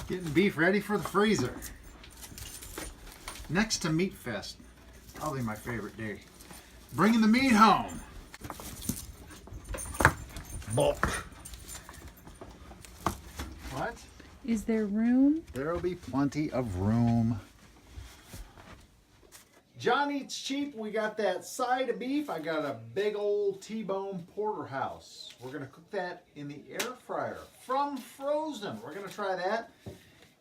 Getting beef ready for the freezer. Next to Meat Fest. Probably my favorite day. Bringing the meat home. Bulk. What? Is there room? There'll be plenty of room. John Eats Cheap. We got that side of beef. I got a big old T-bone porterhouse. We're going to cook that in the air fryer from frozen. We're going to try that.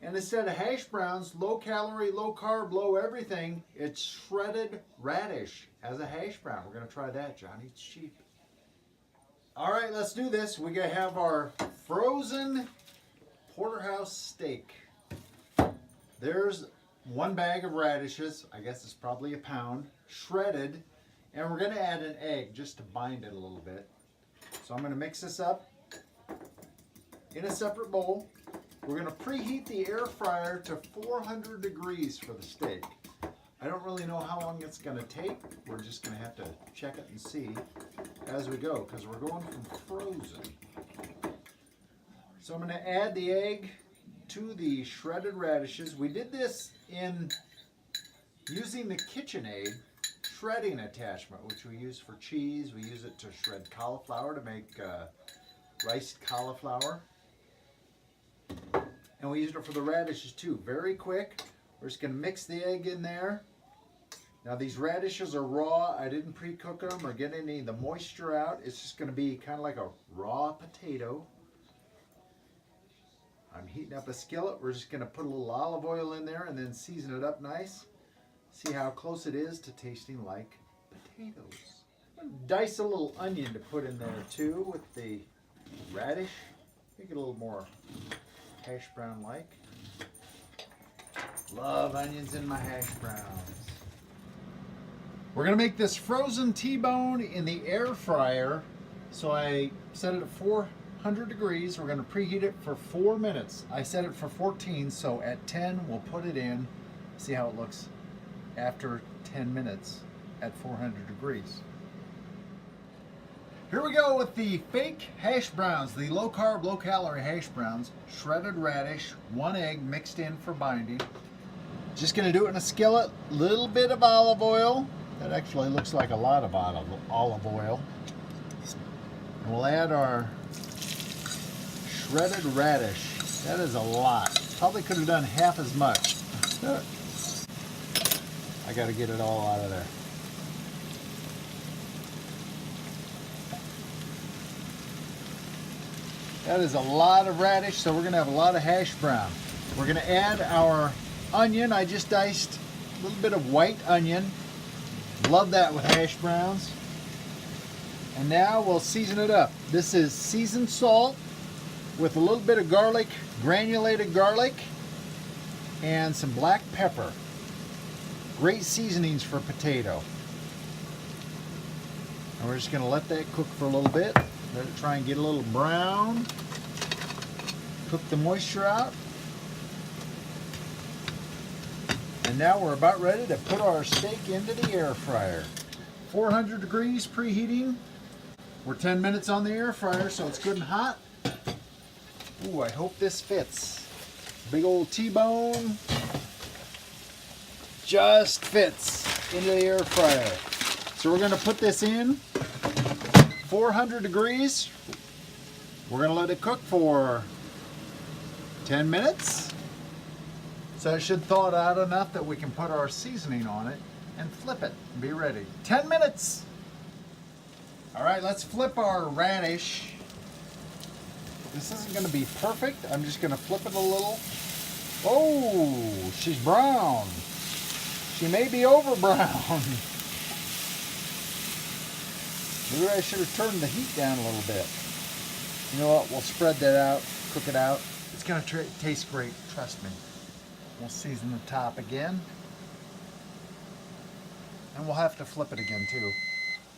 And instead of hash browns, low calorie, low carb, low everything, it's shredded radish as a hash brown. We're going to try that. John Eats Cheap. All right, let's do this. We're going to have our frozen porterhouse steak. There's one bag of radishes. I guess it's probably a pound. Shredded. And we're going to add an egg just to bind it a little bit. So I'm going to mix this up in a separate bowl. We're going to preheat the air fryer to 400 degrees for the steak. I don't really know how long it's going to take. We're just going to have to check it and see as we go because we're going from frozen. So I'm going to add the egg to the shredded radishes. We did this in using the KitchenAid shredding attachment, which we use for cheese. We use it to shred cauliflower to make riced cauliflower. And we used it for the radishes too. Very quick. We're just going to mix the egg in there. Now these radishes are raw. I didn't pre-cook them or get any of the moisture out. It's just going to be kind of like a raw potato. I'm heating up a skillet. We're just going to put a little olive oil in there and then season it up nice. See how close it is to tasting like potatoes. I'm going to dice a little onion to put in there too with the radish. Make it a little more hash brown like. Love onions in my hash browns. We're going to make this frozen T-bone in the air fryer. So I set it at 400 degrees. We're going to preheat it for 4 minutes. I set it for 14, so at 10 we'll put it in. See how it looks after 10 minutes at 400 degrees. Here we go with the fake hash browns, the low carb, low calorie hash browns. Shredded radish, 1 egg mixed in for binding. Just going to do it in a skillet, little bit of olive oil. That actually looks like a lot of olive oil. And we'll add our shredded radish. That is a lot. Probably could have done half as much. I got to get it all out of there. That is a lot of radish, so we're going to have a lot of hash brown. We're going to add our onion. I just diced a little bit of white onion. Love that with hash browns. And now we'll season it up. This is seasoned salt with a little bit of garlic, granulated garlic, and some black pepper. Great seasonings for potato. And we're just going to let that cook for a little bit. Let it try and get a little brown. Cook the moisture out. And now we're about ready to put our steak into the air fryer. 400 degrees preheating. We're 10 minutes on the air fryer, so it's good and hot. Ooh, I hope this fits. Big old T-bone. Just fits into the air fryer. So we're going to put this in 400 degrees. We're going to let it cook for 10 minutes. So it should thaw it out enough that we can put our seasoning on it and flip it and be ready. 10 minutes. All right, let's flip our radish. This isn't going to be perfect. I'm just going to flip it a little. Oh, she's brown. She may be over brown. Maybe I should have turned the heat down a little bit. You know what? We'll spread that out, cook it out. It's going to taste great, trust me. We'll season the top again. And we'll have to flip it again too.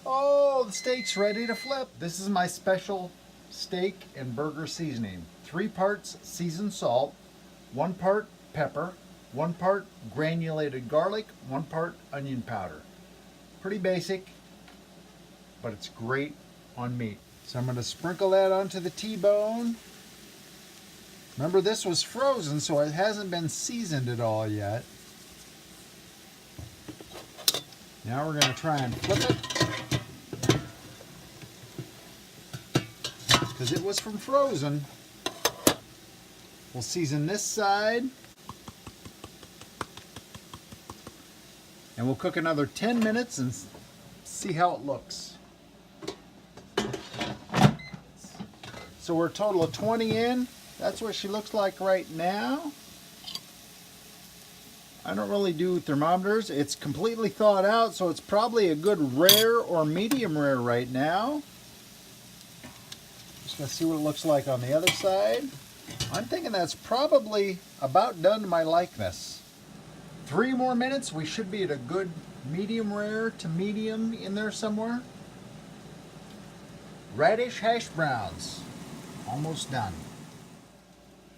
Oh, the steak's ready to flip. This is my special steak and burger seasoning. 3 parts seasoned salt, 1 part pepper, 1 part granulated garlic, 1 part onion powder. Pretty basic, but it's great on meat. So I'm going to sprinkle that onto the T-bone. Remember, this was frozen, so it hasn't been seasoned at all yet. Now we're going to try and flip it, because it was from frozen. We'll season this side, and we'll cook another 10 minutes and see how it looks. So we're a total of 20 in. That's what she looks like right now. I don't really do thermometers. It's completely thawed out, so it's probably a good rare or medium rare right now. Just gonna see what it looks like on the other side. I'm thinking that's probably about done to my likeness. 3 more minutes, we should be at a good medium rare to medium in there somewhere. Radish hash browns, almost done.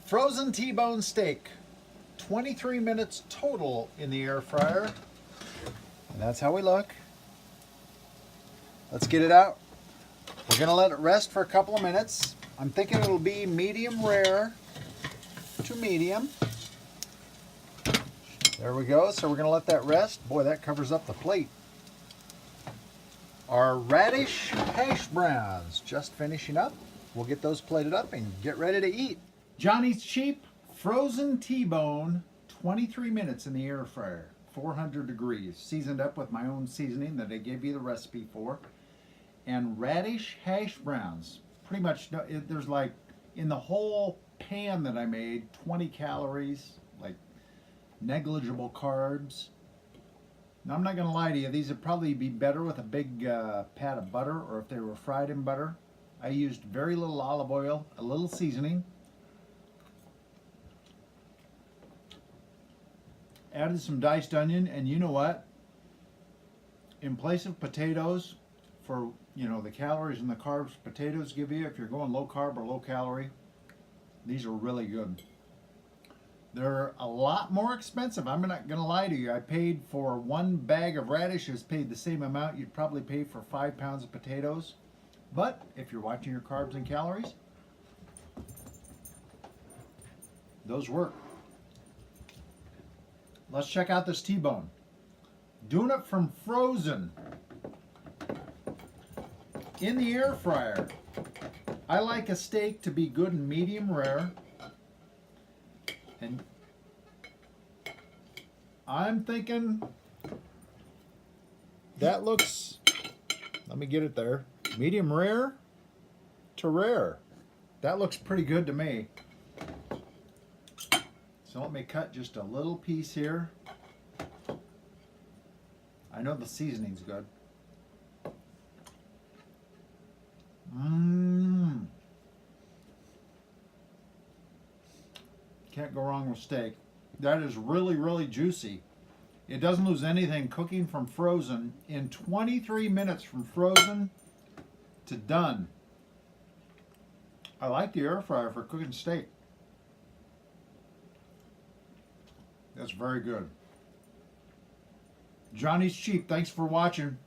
Frozen T-bone steak, 23 minutes total in the air fryer. And that's how we look. Let's get it out. We're gonna let it rest for a couple of minutes. I'm thinking it'll be medium rare to medium. There we go. So we're gonna let that rest. Boy, that covers up the plate. Our radish hash browns just finishing up. We'll get those plated up and get ready to eat. Johnny's Cheap frozen T-bone, 23 minutes in the air fryer, 400 degrees, seasoned up with my own seasoning that I gave you the recipe for. And radish hash browns. Pretty much, there's like, in the whole pan that I made, 20 calories, like negligible carbs. Now, I'm not going to lie to you, these would probably be better with a big pat of butter, or if they were fried in butter. I used very little olive oil, a little seasoning. Added some diced onion, and you know what? In place of potatoes, for the calories and the carbs potatoes give you, if you're going low carb or low calorie, these are really good. They're a lot more expensive. I'm not gonna lie to you. I paid for 1 bag of radishes, paid the same amount you'd probably pay for 5 pounds of potatoes. But if you're watching your carbs and calories, those work. Let's check out this T-bone. Doing it from frozen in the air fryer. I like a steak to be good and medium rare. And I'm thinking that looks, let me get it there, medium rare to rare. That looks pretty good to me. So let me cut just a little piece here. I know the seasoning's good. Can't go wrong with steak. That is really, really juicy. It doesn't lose anything cooking from frozen. In 23 minutes from frozen to done. I like the air fryer for cooking steak. That's very good. Johnny's Cheap, thanks for watching.